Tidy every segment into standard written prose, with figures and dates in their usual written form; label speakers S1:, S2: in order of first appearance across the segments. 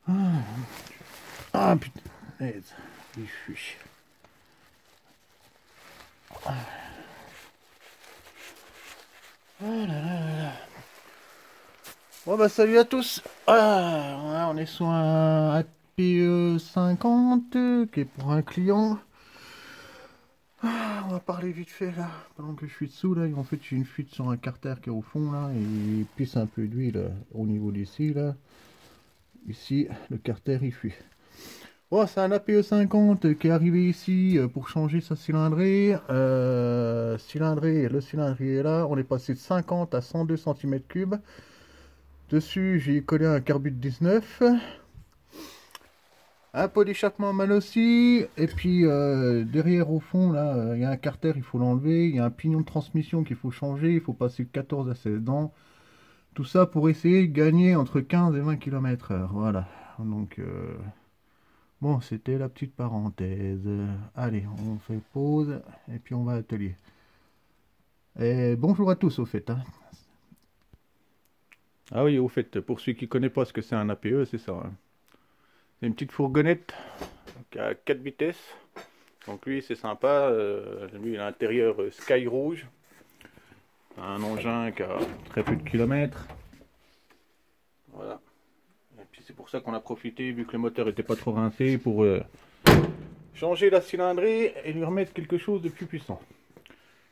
S1: Ah putain, il fuit. Oh là là là là. Bon bah salut à tous. Ah, on est sur un APE 50 qui est pour un client. On va parler vite fait là, pendant que je suis dessous là. En fait j'ai une fuite sur un carter qui est au fond là, et il pisse un peu d'huile au niveau d'ici là. Ici le carter il fuit. Bon, c'est un APE 50 qui est arrivé ici pour changer sa cylindrée. Le cylindrée est là. On est passé de 50 à 102 cm3. Dessus, j'ai collé un carbut 19. Un pot d'échappement mal aussi. Et puis, derrière au fond, là, il y a un carter, il faut l'enlever. Il y a un pignon de transmission qu'il faut changer. Il faut passer de 14 à 16 dents. Tout ça pour essayer de gagner entre 15 et 20 km/h. Voilà. Donc... bon, c'était la petite parenthèse. Allez, on fait pause et puis on va à l'atelier. Et bonjour à tous au fait. Hein. Ah oui, au fait, pour ceux qui ne connaissent pas ce que c'est un APE, c'est ça. Hein. C'est une petite fourgonnette qui a 4 vitesses. Donc lui, c'est sympa. Lui, il a l'intérieur Sky rouge. Un engin qui a très peu de kilomètres. Voilà. Et puis c'est pour ça qu'on a profité, vu que le moteur n'était pas trop rincé, pour changer la cylindrée et lui remettre quelque chose de plus puissant.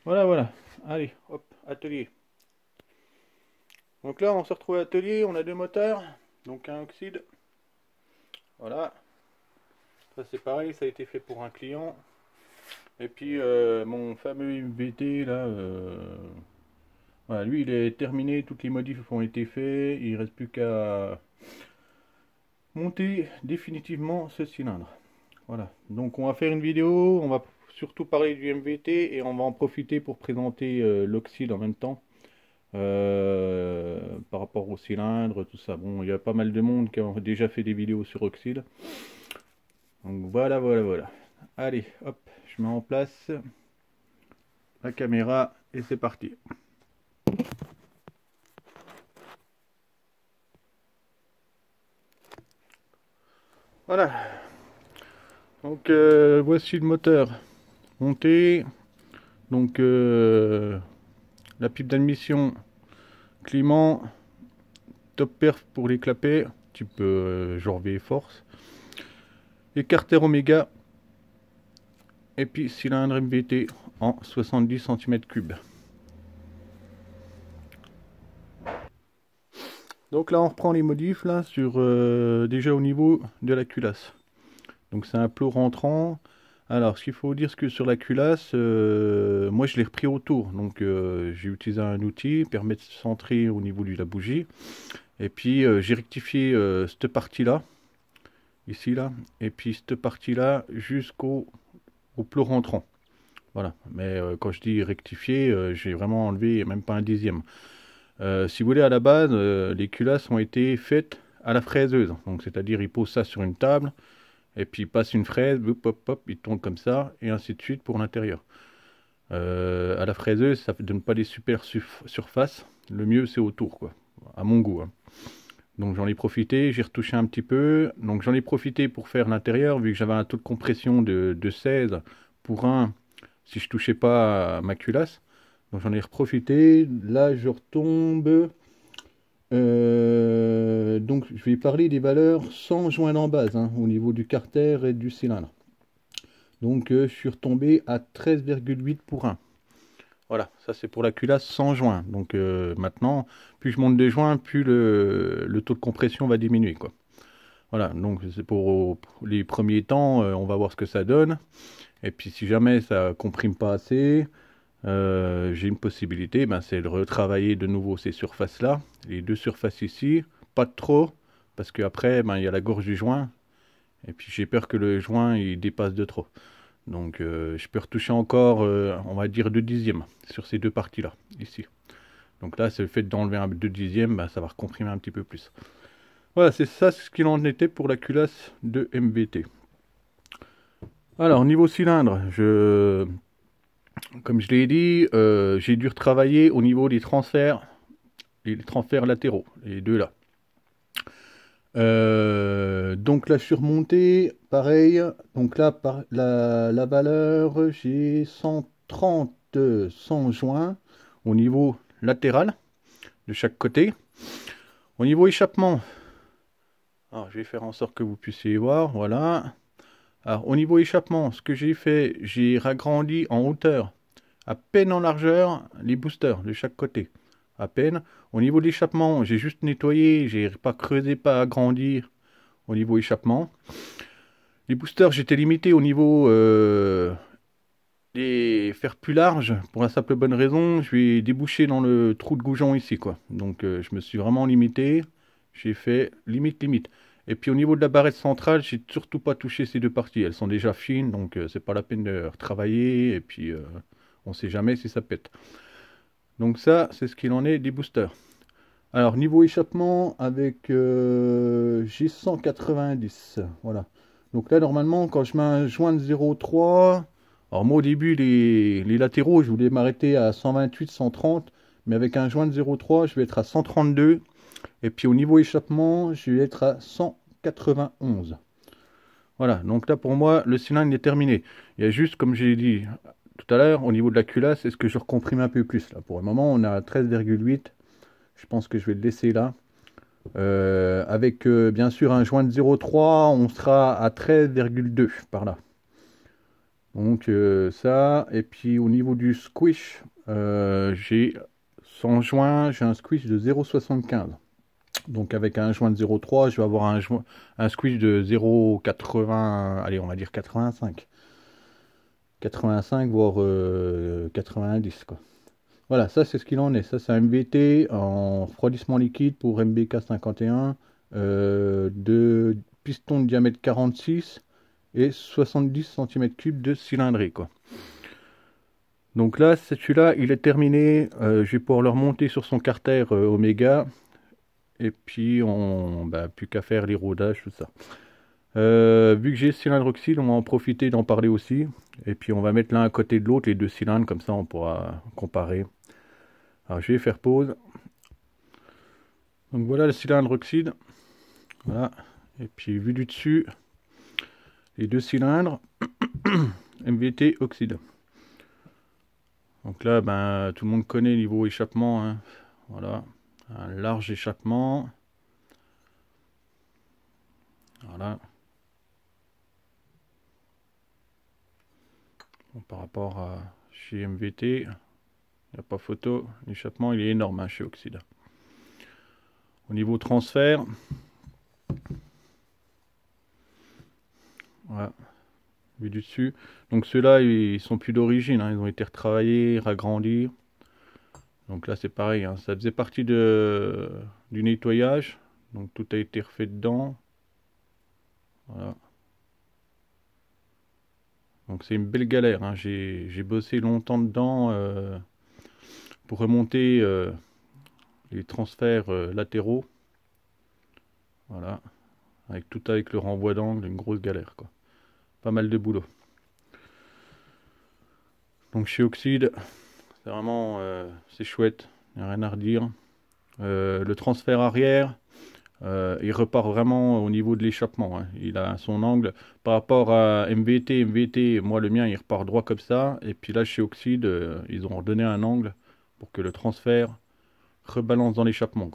S1: Voilà, voilà. Allez, hop, atelier. Donc là, on se retrouve à l'atelier, on a deux moteurs, donc un oxyde. Voilà. Ça c'est pareil, ça a été fait pour un client. Et puis mon fameux MVT là, voilà, lui il est terminé, toutes les modifs ont été faits, il ne reste plus qu'à monter définitivement ce cylindre. Voilà, donc on va faire une vidéo, on va surtout parler du MVT et on va en profiter pour présenter l'oxyde en même temps. Par rapport au cylindre, tout ça. Bon, il y a pas mal de monde qui a déjà fait des vidéos sur oxyde. Donc voilà, voilà, voilà. Allez, hop, je mets en place la caméra et c'est parti. Voilà. Donc voici le moteur monté. Donc la pipe d'admission, climat, top perf pour les clapets, type genre V force. Écarter oméga. Et puis cylindre MVT en 70 cm3. Donc là on reprend les modifs là sur déjà au niveau de la culasse. Donc c'est un plot rentrant. Alors ce qu'il faut dire, c'est que sur la culasse, moi je l'ai repris autour. Donc j'ai utilisé un outil qui permet de centrer au niveau de la bougie. Et puis j'ai rectifié cette partie là, ici là, et puis cette partie là jusqu'au plot rentrant. Voilà, mais quand je dis rectifier, j'ai vraiment enlevé même pas un dixième. Si vous voulez, à la base, les culasses ont été faites à la fraiseuse. Donc, c'est-à-dire, ils posent ça sur une table, et puis ils passent une fraise, hop, hop, hop, ils tournent comme ça, et ainsi de suite pour l'intérieur. À la fraiseuse, ça ne donne pas des super surfaces. Le mieux, c'est autour, quoi, à mon goût. Hein. Donc, j'en ai profité, j'ai retouché un petit peu. Donc, j'en ai profité pour faire l'intérieur, vu que j'avais un taux de compression de 16 pour 1, si je touchais pas à ma culasse. Donc j'en ai reprofité. Là je retombe. Donc je vais parler des valeurs sans joint en base, hein, au niveau du carter et du cylindre. Donc je suis retombé à 13,8 pour 1. Voilà, ça c'est pour la culasse sans joint. Donc maintenant, plus je monte des joints, plus le taux de compression va diminuer, quoi. Voilà, donc c'est pour les premiers temps, on va voir ce que ça donne. Et puis si jamais ça comprime pas assez, j'ai une possibilité, ben, c'est de retravailler de nouveau ces surfaces là, les deux surfaces ici, pas de trop, parce qu'après ben, il y a la gorge du joint, et puis j'ai peur que le joint il dépasse de trop. Donc je peux retoucher encore, on va dire 2 dixièmes sur ces deux parties là, ici. Donc là c'est le fait d'enlever un 2 dixièmes, ben, ça va recomprimer un petit peu plus. Voilà, c'est ça ce qu'il en était pour la culasse de MVT. Alors niveau cylindre, comme je l'ai dit, j'ai dû retravailler au niveau des transferts latéraux, les deux là. Donc là, je suis remonté, pareil. Donc là, la valeur, j'ai 130 100 joints au niveau latéral de chaque côté. Au niveau échappement, alors, je vais faire en sorte que vous puissiez voir, voilà. Alors, au niveau échappement, ce que j'ai fait, j'ai ragrandi en hauteur, à peine en largeur, les boosters de chaque côté. À peine. Au niveau de l'échappement, j'ai juste nettoyé, j'ai pas creusé, pas agrandi au niveau échappement. Les boosters, j'étais limité au niveau des faire plus large, pour la simple bonne raison, je vais déboucher dans le trou de goujon ici, quoi. Donc, je me suis vraiment limité. J'ai fait limite. Et puis au niveau de la barrette centrale, j'ai surtout pas touché ces deux parties. Elles sont déjà fines, donc c'est pas la peine de retravailler. Et puis on sait jamais si ça pète. Donc ça, c'est ce qu'il en est des boosters. Alors niveau échappement, avec G190, voilà. Donc là, normalement, quand je mets un joint de 0,3, alors moi au début, les latéraux, je voulais m'arrêter à 128, 130, mais avec un joint de 0,3, je vais être à 132. Et puis au niveau échappement, je vais être à 191. Voilà, donc là pour moi, le cylindre est terminé. Il y a juste, comme j'ai dit tout à l'heure, au niveau de la culasse, est-ce que je recomprime un peu plus là? Pour le moment, on est à 13,8. Je pense que je vais le laisser là. Avec bien sûr un joint de 0,3, on sera à 13,2 par là. Donc ça, et puis au niveau du squish, j'ai sans joint, j'ai un squish de 0,75. Donc avec un joint de 0,3, je vais avoir un squish de 0,80, allez on va dire 85. 85 voire 90 quoi. Voilà, ça c'est ce qu'il en est. Ça c'est un MVT en refroidissement liquide pour MBK 51, de piston de diamètre 46 et 70 cm3 de cylindrée quoi. Donc là, celui-là, il est terminé. Je vais pouvoir le remonter sur son carter Omega. Et puis, plus qu'à faire les rodages, tout ça. Vu que j'ai le cylindre oxyde, on va en profiter d'en parler aussi. Et puis, on va mettre l'un à côté de l'autre, les deux cylindres, comme ça, on pourra comparer. Alors, je vais faire pause. Donc, voilà le cylindre oxyde. Voilà. Et puis, vu du dessus, les deux cylindres MVT oxyde. Donc là, tout le monde connaît niveau échappement. Hein. Voilà. Un large échappement. Voilà. Bon, par rapport à chez MVT, il n'y a pas photo. L'échappement, il est énorme hein, chez Oxyde. Au niveau transfert, voilà. Vu du dessus. Donc ceux-là, ils sont plus d'origine. Hein, ils ont été retravaillés, ragrandis. Donc là, c'est pareil. Hein, ça faisait partie du nettoyage. Donc tout a été refait dedans. Voilà. Donc c'est une belle galère. Hein. J'ai bossé longtemps dedans pour remonter les transferts latéraux. Voilà. Avec le renvoi d'angle, une grosse galère quoi. Pas mal de boulot. Donc chez Oxyde, c'est vraiment c'est chouette, il n'y a rien à redire. Le transfert arrière, il repart vraiment au niveau de l'échappement. Hein. Il a son angle par rapport à MVT, moi le mien il repart droit comme ça. Et puis là chez Oxyde, ils ont redonné un angle pour que le transfert rebalance dans l'échappement.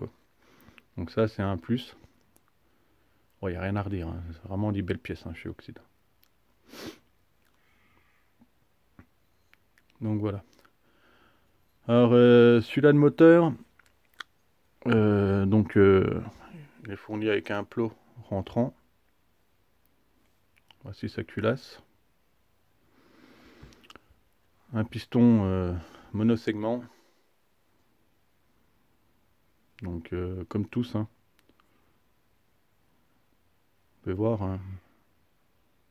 S1: Donc ça c'est un plus. Il n'y a rien à redire, hein. C'est vraiment des belles pièces hein, chez Oxyde. Donc voilà. Alors celui-là de moteur, il est fourni avec un plot rentrant. Voici sa culasse. Un piston monosegment. Donc comme tous, hein. Vous pouvez voir, hein.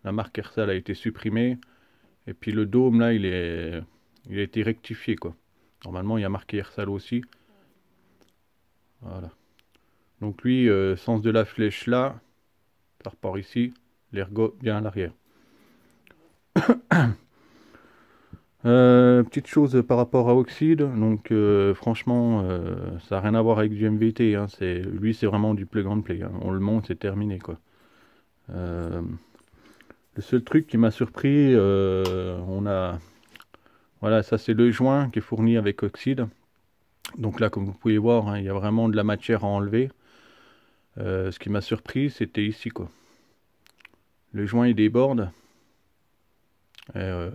S1: La marque Ersal a été supprimée. Et puis le dôme là, il a été rectifié quoi. Normalement, il y a marqué Ersal aussi. Voilà. Donc lui, sens de la flèche là, ça repart ici, l'ergot bien à l'arrière. Petite chose par rapport à Oxyde, donc franchement, ça n'a rien à voir avec du MVT. Hein. Lui, c'est vraiment du plug and play. Hein. On le monte, c'est terminé quoi. Le seul truc qui m'a surpris, voilà, ça c'est le joint qui est fourni avec oxyde. Donc là, comme vous pouvez voir, hein, il y a vraiment de la matière à enlever. Ce qui m'a surpris, c'était ici, quoi. Le joint il déborde. Et,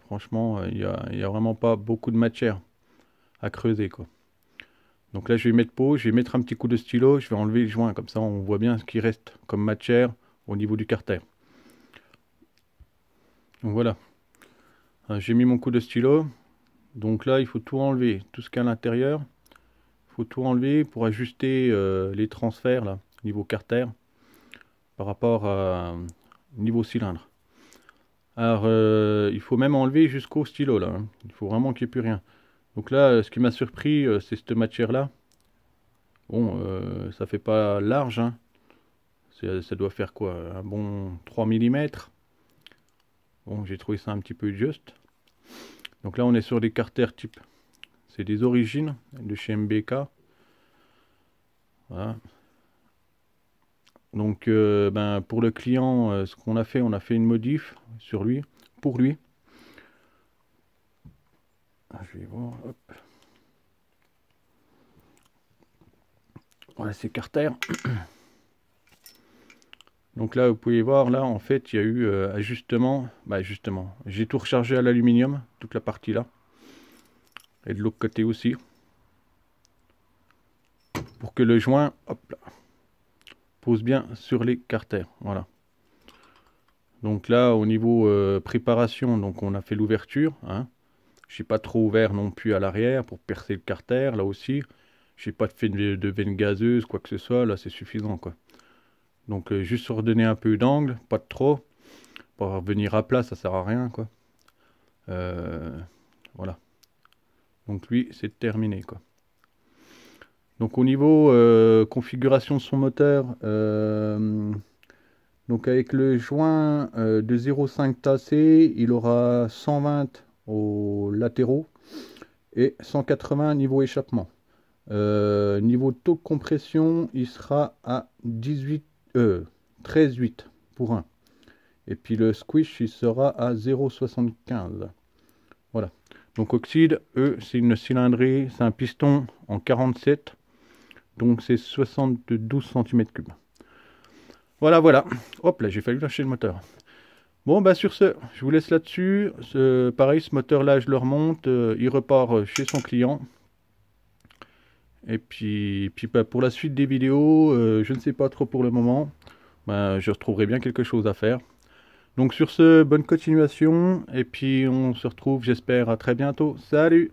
S1: franchement, il y a vraiment pas beaucoup de matière à creuser, quoi. Donc là, je vais mettre pause, je vais mettre un petit coup de stylo, je vais enlever le joint, comme ça on voit bien ce qui reste comme matière au niveau du carter. Donc voilà, j'ai mis mon coup de stylo. Donc là, il faut tout enlever, tout ce qu'il y a à l'intérieur. Il faut tout enlever pour ajuster les transferts là, niveau carter, par rapport à niveau cylindre. Alors, il faut même enlever jusqu'au stylo là, hein. Il faut vraiment qu'il n'y ait plus rien. Donc là, ce qui m'a surpris, c'est cette matière là. Bon, ça fait pas large, hein. Ça doit faire quoi? Un bon 3 mm. Bon, j'ai trouvé ça un petit peu juste. Donc là, on est sur des carters type. C'est des origines de chez MBK. Voilà. Donc, ben, pour le client, ce qu'on a fait, on a fait une modif sur lui, pour lui. Je vais voir. Hop. Voilà, c'est carter. Donc là, vous pouvez voir, là, en fait, il y a eu ajustement. Bah, justement, j'ai tout rechargé à l'aluminium, toute la partie là. Et de l'autre côté aussi. Pour que le joint, hop là, pose bien sur les carters. Voilà. Donc là, au niveau préparation, donc on a fait l'ouverture. Hein. Je n'ai pas trop ouvert non plus à l'arrière pour percer le carter, là aussi. Je n'ai pas fait de veine gazeuse, quoi que ce soit. Là, c'est suffisant, quoi. Donc juste redonner un peu d'angle, pas de trop. Pour revenir à plat, ça sert à rien, quoi. Voilà. Donc lui, c'est terminé, quoi. Donc au niveau configuration de son moteur, donc avec le joint de 0,5 tassé, il aura 120 aux latéraux et 180 niveau échappement. Niveau taux de compression, il sera à 13,8 pour 1. Et puis le squish, il sera à 0,75. Voilà. Donc oxyde, eux, c'est une cylindrée, c'est un piston en 47. Donc c'est 72 cm3. Voilà, voilà. Hop là, j'ai failli lâcher le moteur. Bon, bah sur ce, je vous laisse là-dessus. Pareil, ce moteur-là, je le remonte. Il repart chez son client. Et puis bah, pour la suite des vidéos, je ne sais pas trop pour le moment. Bah, je retrouverai bien quelque chose à faire. Donc sur ce, bonne continuation. Et puis on se retrouve, j'espère, à très bientôt. Salut!